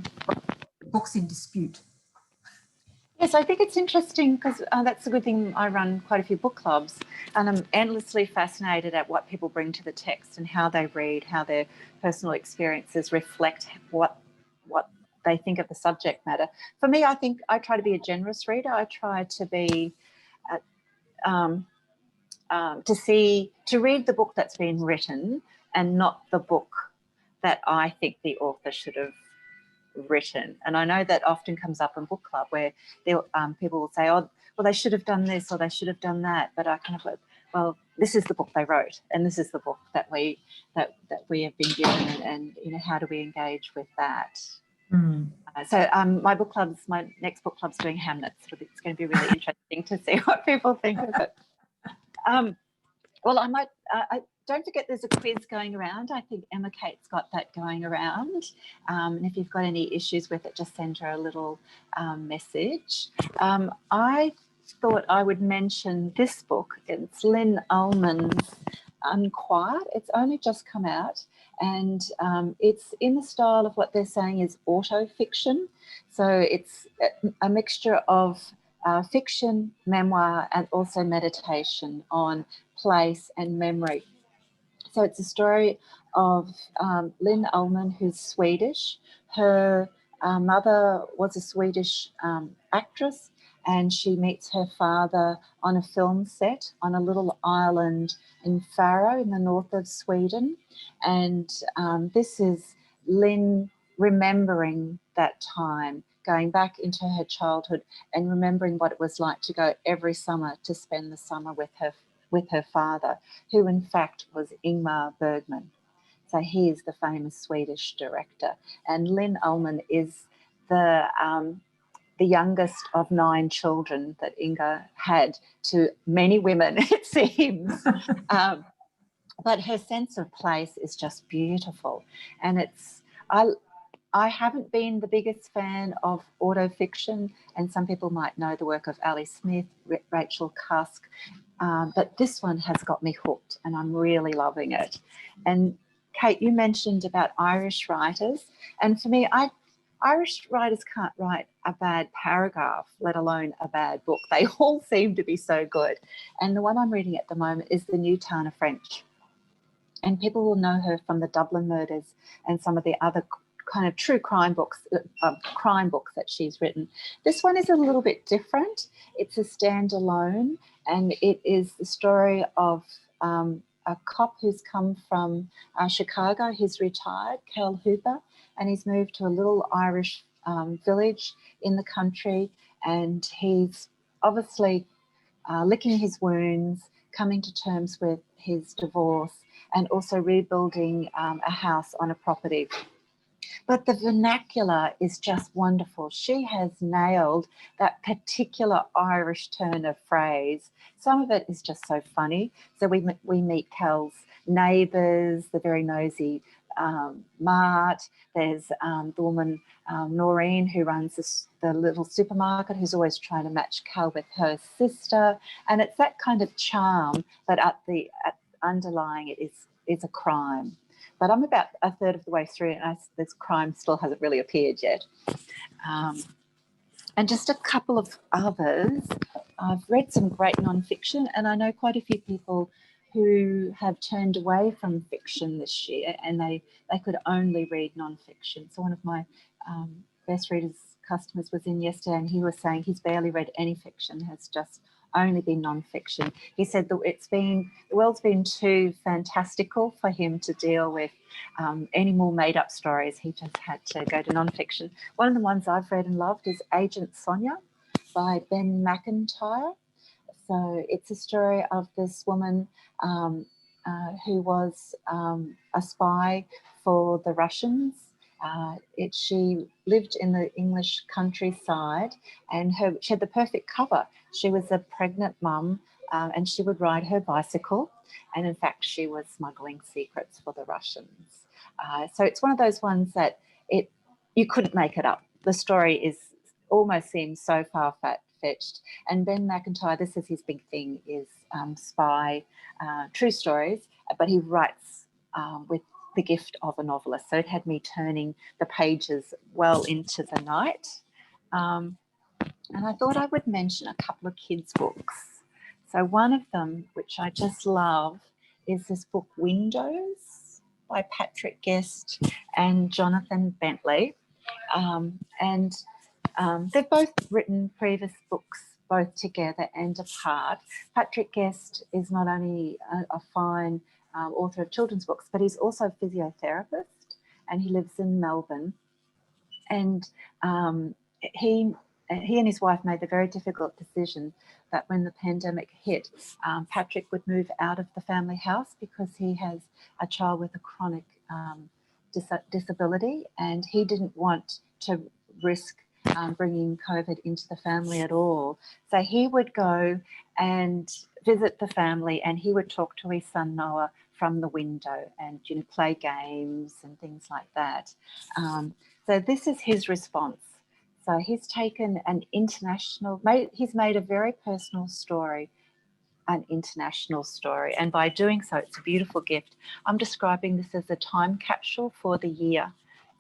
books in dispute. Yes, I think it's interesting because that's a good thing. I run quite a few book clubs, and I'm endlessly fascinated at what people bring to the text and how they read, how their personal experiences reflect what they think of the subject matter. For me, I think I try to be a generous reader. I try to be to read the book that's been written and not the book that I think the author should have written. And I know that often comes up in book club where people will say, oh, well, they should have done this or they should have done that. But I kind of go, well, this is the book they wrote, and this is the book that we have been given, and you know, how do we engage with that? So my next book club's doing Hamnet. So it's going to be really interesting to see what people think of it. Well, I don't forget there's a quiz going around. I think Emma Kate's got that going around. And if you've got any issues with it, just send her a little message. I thought I would mention this book. It's Lynn Ullman's Unquiet. It's only just come out, and it's in the style of what they're saying is auto-fiction. So it's a mixture of fiction, memoir, and also meditation on place and memory. So it's a story of Lynn Ullman, who's Swedish. Her mother was a Swedish actress, and she meets her father on a film set on a little island in Faro in the north of Sweden. And this is Lynn remembering that time, going back into her childhood and remembering what it was like to go every summer to spend the summer with her father, who in fact was Ingmar Bergman. So he is the famous Swedish director. And Lynn Ullman is the youngest of 9 children that Inga had to many women, it seems. But her sense of place is just beautiful. And I haven't been the biggest fan of autofiction, and some people might know the work of Ali Smith, Rachel Cusk, but this one has got me hooked, and I'm really loving it. And Kate, you mentioned about Irish writers, and for me, Irish writers can't write a bad paragraph, let alone a bad book. They all seem to be so good. And the one I'm reading at the moment is the new Tana French. And people will know her from the Dublin Murders and some of the other kind of true crime books that she's written. This one is a little bit different. It's a standalone, and it is the story of a cop who's come from Chicago. He's retired, Cal Hooper, and he's moved to a little Irish village in the country, and he's obviously licking his wounds, coming to terms with his divorce, and also rebuilding a house on a property. But the vernacular is just wonderful. She has nailed that particular Irish turn of phrase. Some of it is just so funny. So we meet Cal's neighbours, the very nosy Mart. There's the woman Noreen, who runs the little supermarket, who's always trying to match Cal with her sister. And it's that kind of charm, but underlying it is a crime. But I'm about a third of the way through, and this crime still hasn't really appeared yet. And just a couple of others. I've read some great non-fiction, and I know quite a few people who have turned away from fiction this year, and they could only read non-fiction. So one of my best readers customers was in yesterday, and he was saying he's barely read any fiction, has just only been non-fiction. He said that the world's been too fantastical for him to deal with any more made-up stories. He just had to go to non-fiction. One of the ones I've read and loved is Agent Sonia by Ben Mcintyre. So it's a story of this woman who was a spy for the Russians. She lived in the English countryside, and she had the perfect cover. She was a pregnant mum and she would ride her bicycle. And in fact, she was smuggling secrets for the Russians. So it's one of those ones that you couldn't make it up. The story almost seems so far-fetched. And Ben Mcintyre, this is his big thing, is spy, true stories, but he writes with the gift of a novelist. So it had me turning the pages well into the night. And I thought I would mention a couple of kids' books. So one of them, which I just love, is this book Windows by Patrick Guest and Jonathan Bentley. They've both written previous books, both together and apart. Patrick Guest is not only a fine author of children's books, but he's also a physiotherapist, and he lives in Melbourne. And he and his wife made the very difficult decision that when the pandemic hit, Patrick would move out of the family house because he has a child with a chronic disability, and he didn't want to risk bringing COVID into the family at all. So he would go and visit the family, and he would talk to his son Noah from the window and play games and things like that. So this is his response. So he's taken he's made a very personal story an international story, and by doing so, it's a beautiful gift. I'm describing this as a time capsule for the year.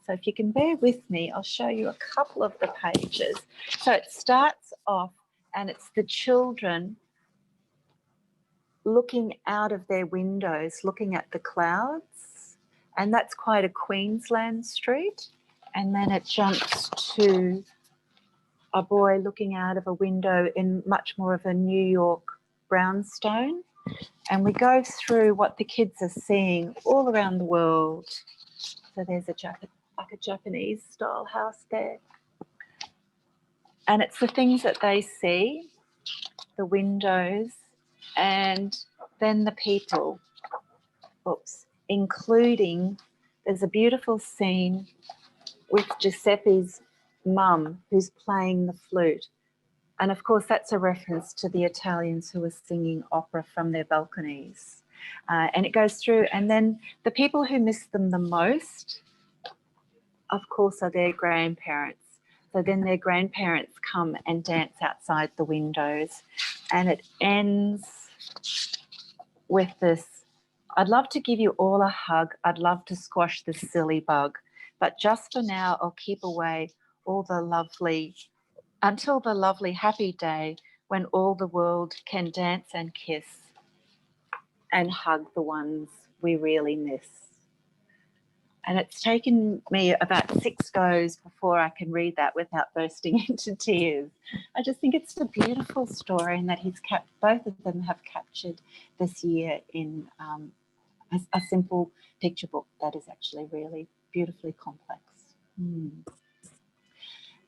So if you can bear with me, I'll show you a couple of the pages. So it starts off, and it's the children looking out of their windows, looking at the clouds, and that's quite a Queensland street. And then it jumps to a boy looking out of a window in much more of a New York brownstone. And we go through what the kids are seeing all around the world. So there's a Japanese style house there. And it's the things that they see, the windows, and then the people, including, there's a beautiful scene with Giuseppe's mum who's playing the flute. And of course, that's a reference to the Italians who were singing opera from their balconies. And it goes through, and then the people who miss them the most, of course, are their grandparents. So then their grandparents come and dance outside the windows. And it ends with this: I'd love to give you all a hug. I'd love to squash this silly bug. But just for now, I'll keep away until the lovely happy day when all the world can dance and kiss and hug the ones we really miss. And it's taken me about 6 goes before I can read that without bursting into tears. I just think it's a beautiful story, and that both of them have captured this year in a simple picture book that is actually really beautifully complex.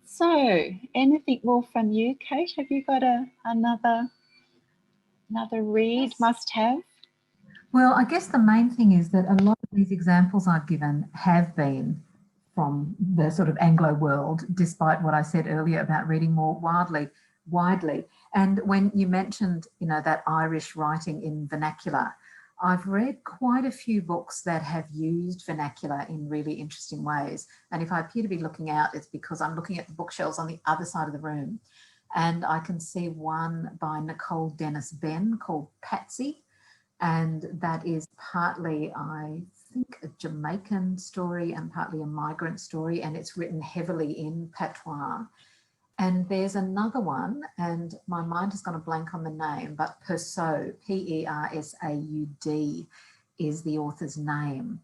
So, anything more from you, Kate? Have you got another read, must have? Well, I guess the main thing is that a lot of these examples I've given have been from the sort of Anglo world, despite what I said earlier about reading more widely. And when you mentioned, that Irish writing in vernacular, I've read quite a few books that have used vernacular in really interesting ways. And if I appear to be looking out, it's because I'm looking at the bookshelves on the other side of the room. And I can see one by Nicole Dennis Benn called Patsy. And that is partly, I think, a Jamaican story and partly a migrant story. And it's written heavily in patois. And there's another one, and my mind has gone a blank on the name, but Persaud, Persaud, is the author's name.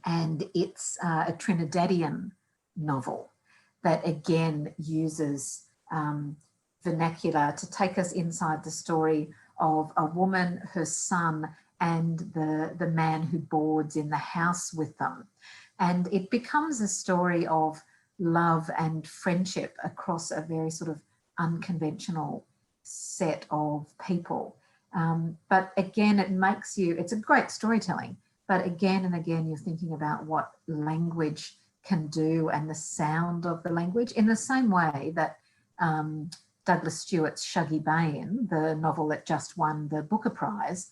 And it's a Trinidadian novel that again uses vernacular to take us inside the story of a woman, her son, and the man who boards in the house with them. And it becomes a story of love and friendship across a very sort of unconventional set of people. But again, it's a great storytelling, but again and again, you're thinking about what language can do and the sound of the language in the same way that Douglas Stewart's Shuggie Bain, the novel that just won the Booker Prize,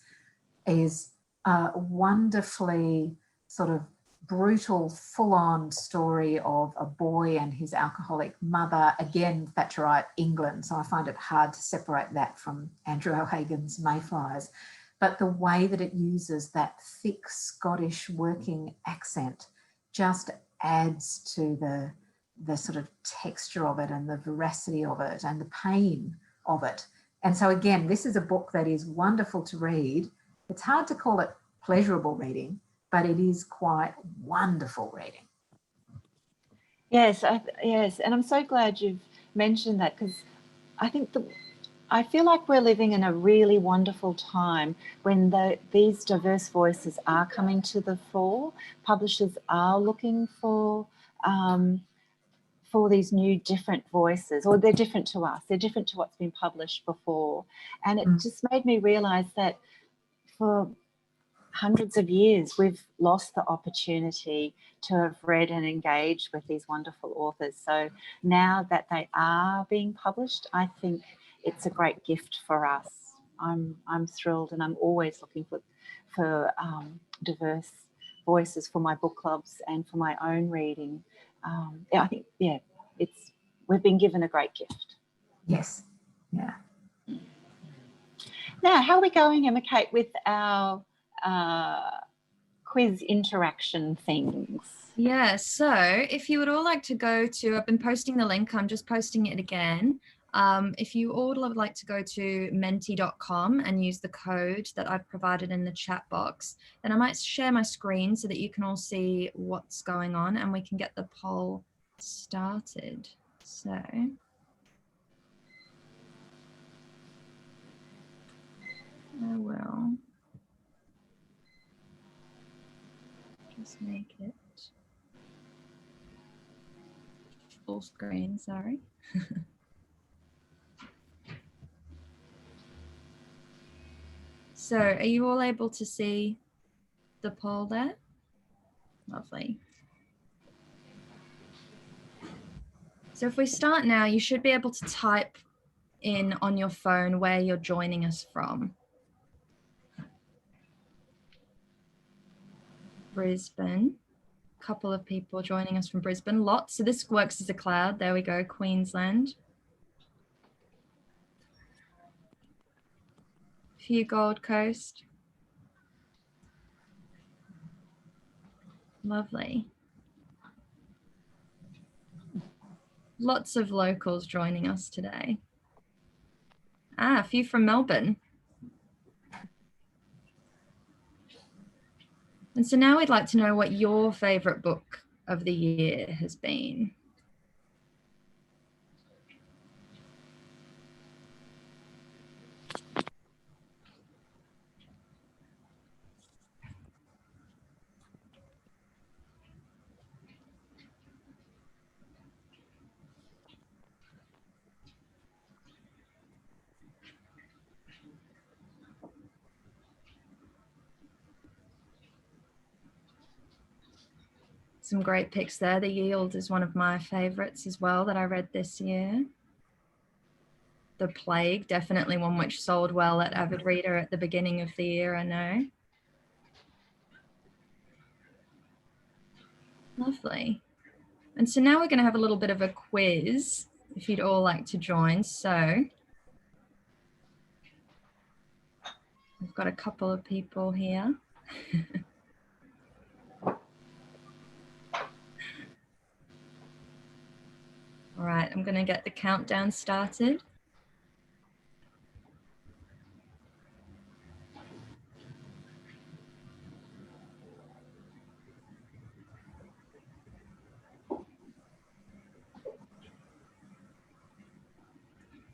is a wonderfully sort of brutal, full-on story of a boy and his alcoholic mother, again, Thatcherite England. So I find it hard to separate that from Andrew O'Hagan's Mayflies. But the way that it uses that thick Scottish working accent just adds to the sort of texture of it and the veracity of it and the pain of it. And so again, this is a book that is wonderful to read. It's hard to call it pleasurable reading, but it is quite wonderful reading. Yes, yes, and I'm so glad you've mentioned that, because I think I feel like we're living in a really wonderful time when these diverse voices are coming to the fore. Publishers are looking for these new different voices, or they're different to us. They're different to what's been published before, and it just made me realise that for hundreds of years, we've lost the opportunity to have read and engaged with these wonderful authors. So now that they are being published, I think it's a great gift for us. I'm thrilled, and I'm always looking for diverse voices for my book clubs and for my own reading. I think we've been given a great gift. Yes, yeah. Now, how are we going, Emma Kate, with our quiz interaction things? Yeah, so if you would all like to go to, I've been posting the link, I'm just posting it again. If you all would like to go to menti.com and use the code that I've provided in the chat box, then I might share my screen so that you can all see what's going on and we can get the poll started. So I will just make it full screen, sorry. So are you all able to see the poll there? Lovely. So if we start now, you should be able to type in on your phone where you're joining us from. Brisbane, a couple of people joining us from Brisbane, lots. So this works as a cloud. There we go, Queensland. A few Gold Coast. Lovely. Lots of locals joining us today. A few from Melbourne. And so now we'd like to know what your favourite book of the year has been. Some great picks there. The Yield is one of my favourites as well that I read this year. The Plague, definitely one which sold well at Avid Reader at the beginning of the year, I know. Lovely. And so now we're going to have a little bit of a quiz, if you'd all like to join. So we've got a couple of people here. All right, I'm going to get the countdown started.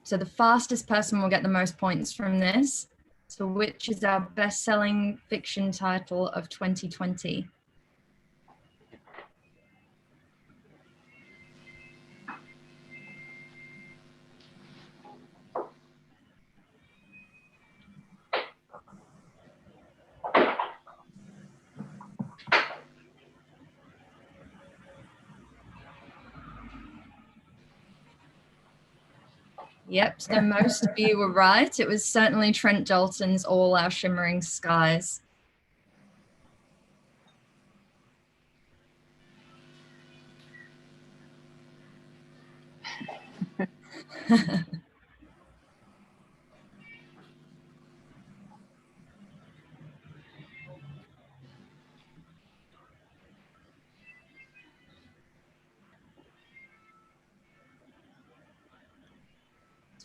So the fastest person will get the most points from this. So which is our best-selling fiction title of 2020? Yep, so most of you were right. It was certainly Trent Dalton's All Our Shimmering Skies.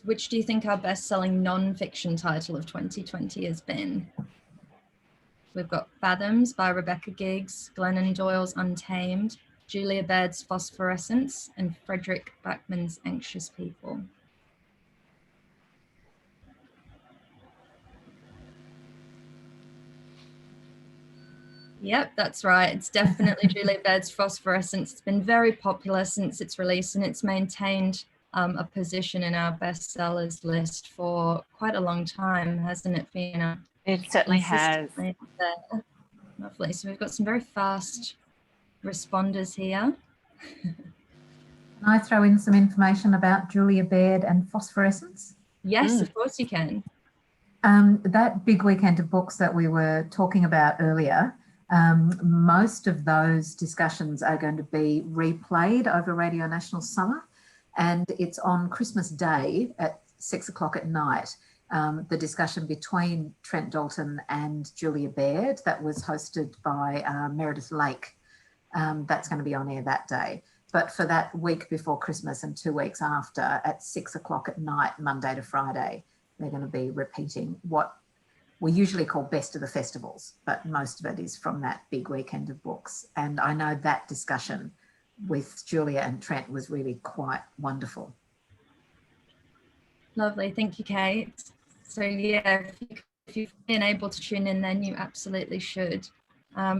Which do you think our best-selling non-fiction title of 2020 has been? We've got Fathoms by Rebecca Giggs, Glennon Doyle's Untamed, Julia Baird's Phosphorescence, and Frederick Backman's Anxious People. Yep, that's right. It's definitely Julia Baird's Phosphorescence. It's been very popular since its release, and it's maintained a position in our bestsellers list for quite a long time, hasn't it, Fiona? It certainly has. There. Lovely. So we've got some very fast responders here. Can I throw in some information about Julia Baird and Phosphorescence? Yes, of course you can. That big weekend of books that we were talking about earlier, most of those discussions are going to be replayed over Radio National Summer, and it's on Christmas Day at 6 o'clock at night. The discussion between Trent Dalton and Julia Baird that was hosted by Meredith Lake. That's going to be on air that day. But for that week before Christmas and 2 weeks after at 6 o'clock at night, Monday to Friday, they're going to be repeating what we usually call Best of the Festivals, but most of it is from that big weekend of books. And I know that discussion with Julia and Trent was really quite wonderful. Lovely. Thank you, Kate. So yeah, if you've been able to tune in, then you absolutely should.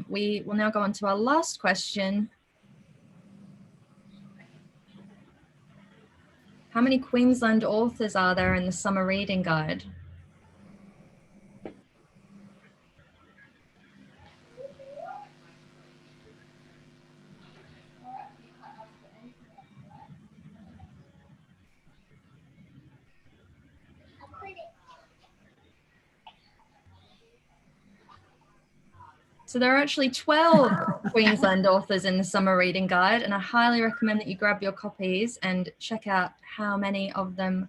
We will now go on to our last question. How many Queensland authors are there in the summer reading guide? So there are actually 12 Queensland authors in the summer reading guide, and I highly recommend that you grab your copies and check out how many of them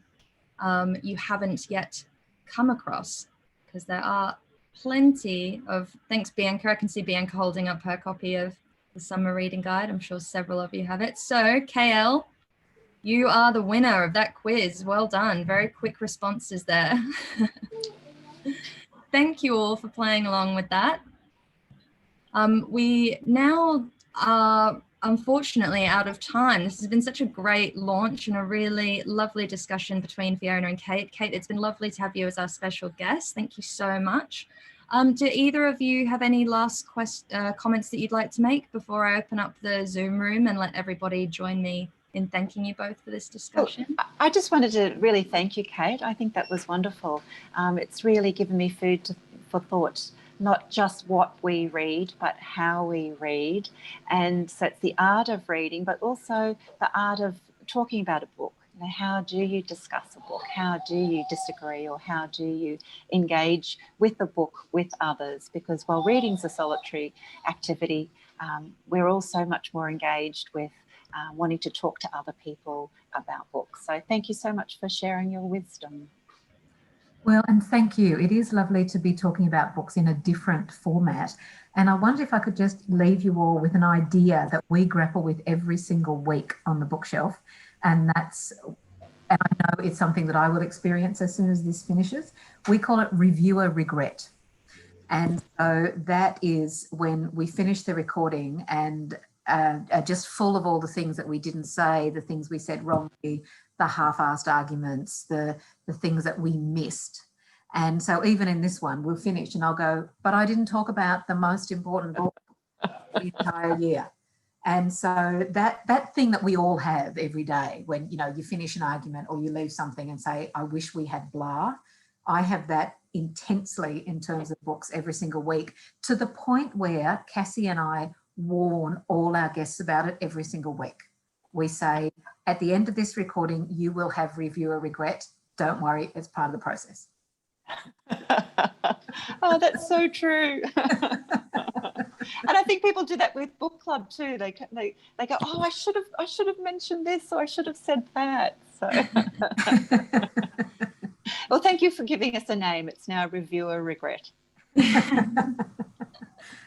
you haven't yet come across, because there are plenty of, thanks Bianca, I can see Bianca holding up her copy of the summer reading guide. I'm sure several of you have it. So KL, you are the winner of that quiz. Well done. Very quick responses there. Thank you all for playing along with that. We now are unfortunately out of time. This has been such a great launch and a really lovely discussion between Fiona and Kate. Kate, it's been lovely to have you as our special guest. Thank you so much. Do either of you have any last comments that you'd like to make before I open up the Zoom room and let everybody join me in thanking you both for this discussion? Well, I just wanted to really thank you, Kate. I think that was wonderful. It's really given me food for thought. Not just what we read, but how we read. And so it's the art of reading, but also the art of talking about a book. You know, how do you discuss a book? How do you disagree, or how do you engage with the book with others? Because while reading's a solitary activity, we're also much more engaged with wanting to talk to other people about books. So thank you so much for sharing your wisdom. Well, and thank you. It is lovely to be talking about books in a different format. And I wonder if I could just leave you all with an idea that we grapple with every single week on the bookshelf. And I know it's something that I will experience as soon as this finishes. We call it reviewer regret. And so that is when we finish the recording and are just full of all the things that we didn't say, the things we said wrongly, the half-assed arguments, the things that we missed. And so even in this one, we'll finish and I'll go, but I didn't talk about the most important book the entire year. And so that thing that we all have every day when, you know, you finish an argument or you leave something and say, I wish we had blah. I have that intensely in terms of books every single week, to the point where Cassie and I warn all our guests about it every single week. we say, at the end of this recording, you will have reviewer regret. Don't worry, it's part of the process. Oh, that's so true. And I think people do that with book club too. They go, oh, I should have mentioned this, or I should have said that. So, well, thank you for giving us a name. It's now reviewer regret.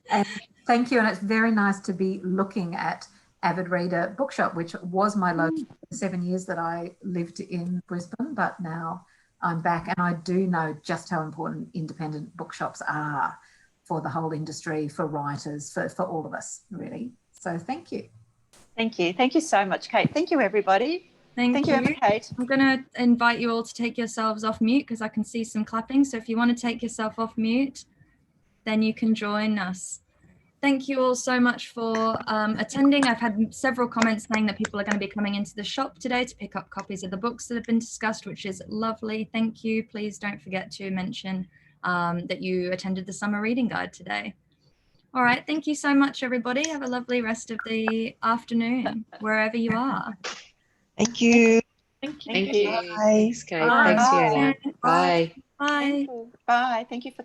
And thank you. And it's very nice to be looking at Avid Reader Bookshop, which was my local for the 7 years that I lived in Brisbane, but now I'm back, and I do know just how important independent bookshops are for the whole industry, for writers, for all of us, really. So thank you. Thank you. Thank you so much, Kate. Thank you, everybody. Thank you, you. Emma Kate. I'm going to invite you all to take yourselves off mute because I can see some clapping. So if you want to take yourself off mute, then you can join us. Thank you all so much for attending. I've had several comments saying that people are going to be coming into the shop today to pick up copies of the books that have been discussed, which is lovely. Thank you. Please don't forget to mention that you attended the summer reading guide today. All right. Thank you so much, everybody. Have a lovely rest of the afternoon, wherever you are. Thank you. Thank you. Thank you. Bye. Thanks, Kate. Bye. Thanks, Fiona. Bye. Bye. Bye. Bye. Thank you for